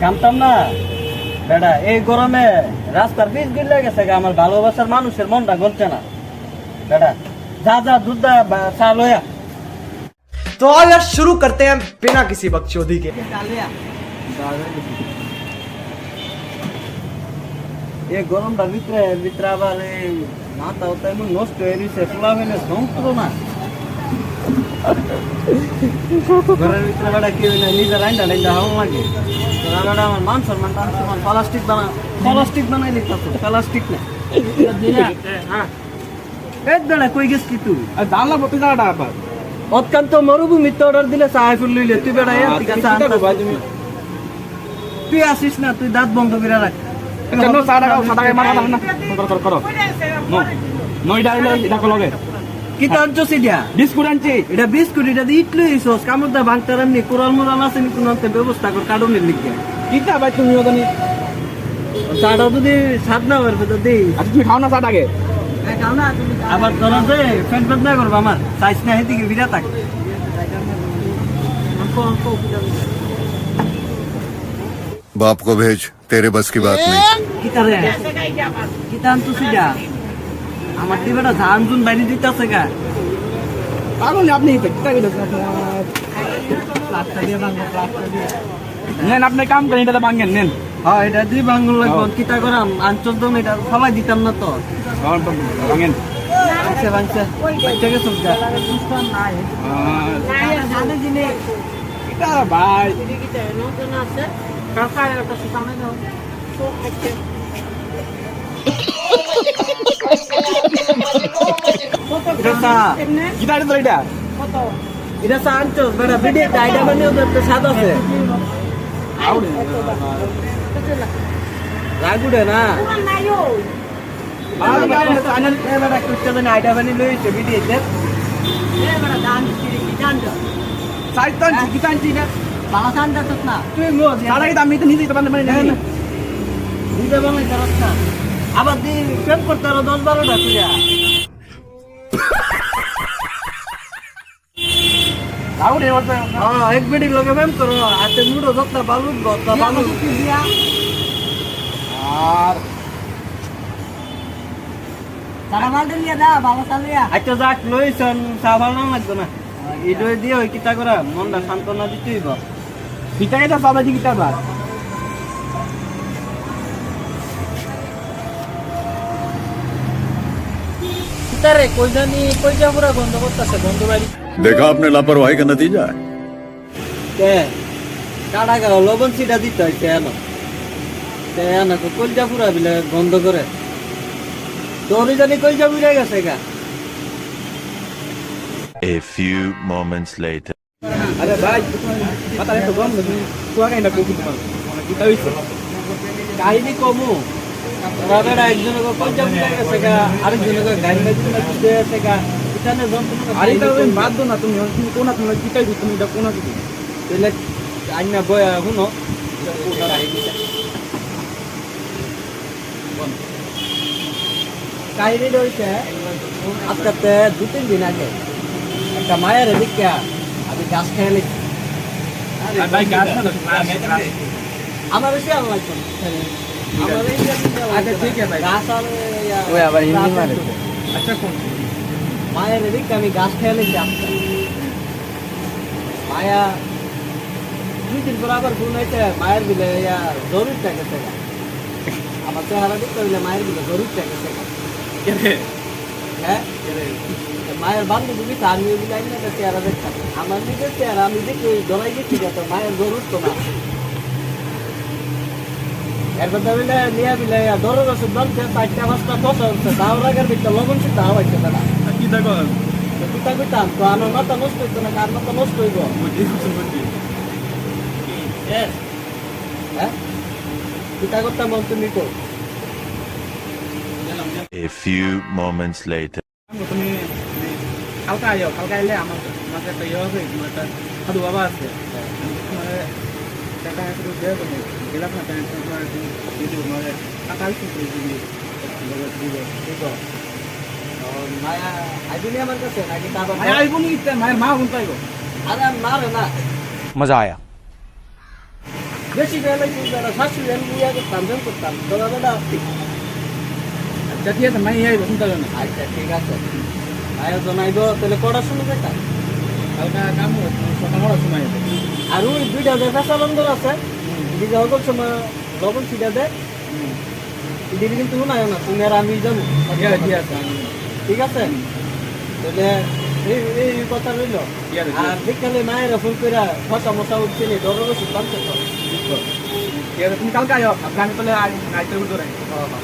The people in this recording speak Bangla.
কামতাম না বেটা, এই গরমে রাস্তার পিচ গিলে গেছে আমার ভালোবাসার মানুষের মনটা গলছে না বেটা। যা যা দুধ চা লয়া। तो आओ यार शुरू करते हैं बिना किसी बकचोदी के। এই গরমটার ভিতরে ভিতরে আবার এই মাথা ওটা এমন নষ্ট হয়ে গেছে, ফ্লাভেনের যন্ত্র না ঘরের ভিতরে বেটা কি হইলে নিজের রাইন্দা রাইন্দা হাওয়া লাগে। বেটা আমার মান সম্মান প্লাস্টিক বানাই লিখতে, প্লাস্টিক না এক বেড়া কই গেছ কি তুই? দাম লাগবে তুই দাঁড়াটা আবার অত্যন্ত মরুভূমিতে অর্ডার দিলে চা ফুল লইলে তুই বেড়া এর দিকে চা তুই আসিস না, তুই দাঁত বন্ধ করে রাখ। কেন সাদা মারা না করো নয়টা এটা লগে কি তো আনছো সিডিয়া বিস্কুট আনছি। এটা বিস্কুট, এটা দিয়ে ইটলি সস কামড় ভাঙতার এমনি কোরাল মোরাল আছে নি কোন ব্যবস্থা কর কার্ডনের লিখে কিটা ভাই তুমি ওখানে চাটা যদি স্বাদ না পারবে তো দিই। আচ্ছা তুমি খাও না চাটাকে আবার তোরা যে ফ্যান ফ্যান না করবো আমার চাইছ না হেদিকে বিরা থাক। बाप को भेज, तेरे बस की बात नहीं। কি করে কি টান তো সিডা আমার দিবেটা ধান জুন বাইরে দিতেছে গা পাগল আপনি কিটা কইতেছেন প্লাস্টার দিয়ে ভাঙবো, প্লাস্টার দিয়ে নেন আপনি কাম করেন এটা ভাঙেন নেন। হ্যাঁ এটা দিয়ে ভাঙল লাগবো। কিটা করাম আঞ্চল তো এটা সবাই দিতাম না তো ভাঙেন ভাঙছে ভাঙছে বাচ্চা গেছে কিটা ভাই কিটা এটা তো এটা এটা চা আনছোস বেটা ভিডিও আইডিয়া বানিয়ে ওদের তো স্বাদ আছে রাগুড়ে না আইডিয়া বানিয়ে লইছে ভিডিওতে সাইতন কিটা আনছি না তুই মো সারা কি আমি তো নিজেই তো মানে দিতে বানাই তারস না আবার দি ফেম করতে আরো 10-12টা তুইয়া রাউরে ওর হ্যাঁ এক বেডি লগে ফেম করো হাতে মুড়ো যতটা বালু বতা বালু আর সারা মাল দিয়ে দা ভালো চালিয়া আচ্ছা যাক লইছন সাবাল না লাগবে না ইডই দিয়ে ওই কিটা করা মনটা সান্তনা দিতেই বা কিটা এটা সবাই কিটা বা কিটারে কইজানি কইজা পুরা বন্ধ করতেছে বন্ধ বাড়ি देखा आपने लापरवाही का नतीजा है। কে কাটা গা লবণ সিটা দিতে হইছে না কইজা পুরা বিলে বন্ধ করে তোর জানি কইজা বুড়া গেছে গা। A few moments later. আরে ভাই মাথা একটু গরম লাগি কুয়া কাইনা কই দিতে পারো কিটা হইছে কাহিনী কমু রাবেড়া একজনের কইজা বুড়া গেছে গা, আরেকজনের গাড়ি দিতে গেছে গা। এখানে যন্ত্রণা আরে এটা ওই বাদ দাও না তুমি কোনা তুমি কিটাই তুমি এটা কোনা কি তাহলে আইনা বয়া শুনো কাহিনী রয়েছে আজকে 2-3 দিন আগে একটা মায়ের দিকে আমি গাছ খেয়ে লিখছি ভাই গাছ না আমার বেশি আর লাগতো না। আচ্ছা ঠিক আছে ভাই গাছ আর ওই আবার হিন্দি মারে আচ্ছা কোন মায়ের দিকে আমি গাছ খেয়ে লিখছি আজকে মায়া 2 দিন পর আবার ফোন হয়েছে মায়ের বিলে জরুর গেছে আমার চেহারা দেখতে হইলে মায়ের বিলে জরুর গেছে হ্যাঁ মায়ের বান্ধবী দিকে আমি বিলাই না চেহারা দেখতাম আমার নিজের চেহারা আমি দেখি ধরাই গেছি তো মায়ের জরুর তো না এরপর বিলে নিয়ে বিলে দরজ আছে বলছে 4টা-5টা ফসল হচ্ছে তাও রাগের ভিতরে লবণ সিদ্ধ হওয়াইছে না কি দেখো কিতা কইতাম তো আমার মাথা নষ্ট হইতো না কার মাথা নষ্ট হইব হ্যাঁ কিতা করতাম বল তুমি তো A few moments later. তুমি কালকে আইও কালকে আইলে আমার মাঝে একটা ইয়ে হবে একটা সাধু বাবা আছে মানে টাকা একটু দিয়ে দেবো গেলাম না টেনশন করে দিয়ে দেবো মানে টাকা একটু দিয়ে দিবি দিবে ঠিক মায়া আইবি আমার কাছে নাকি তারপর মায়ের আইব নি মায়ের মা কোন পাইব আরে আমি মারে না मजा आया। বেশি বেলা কি যারা শাশুড়ি আমি বিয়ে করতাম যেন করতাম তোরা বেটা আচ্ছা ঠিক আছে মাই আইব চিন্তা করো না আচ্ছা ঠিক আছে আয়া জানাইব তাহলে কটার সময় যেটা কালকা কাম সকাল সময় আছে আর ওই দুইটা যে ফেসালন্দর আছে এদিকে সকল সময় লবণ ছিটা দেয় এদিকে কিন্তু শোনায় না তুমি আর আমি যাবো ঠিক আছে ঠিক আছে তাহলে এই এই কথা রইল ঠিক আছে, ঠিক আর আছে। বিকালে মায়েরা ফোন করে ফসা মশা উঠছিলে ডরের ওষুধ পাচ্ছে তো ঠিক আছে তুমি কালকে আইও আমি তাহলে আইতে ধরে হ্যাঁ হ্যাঁ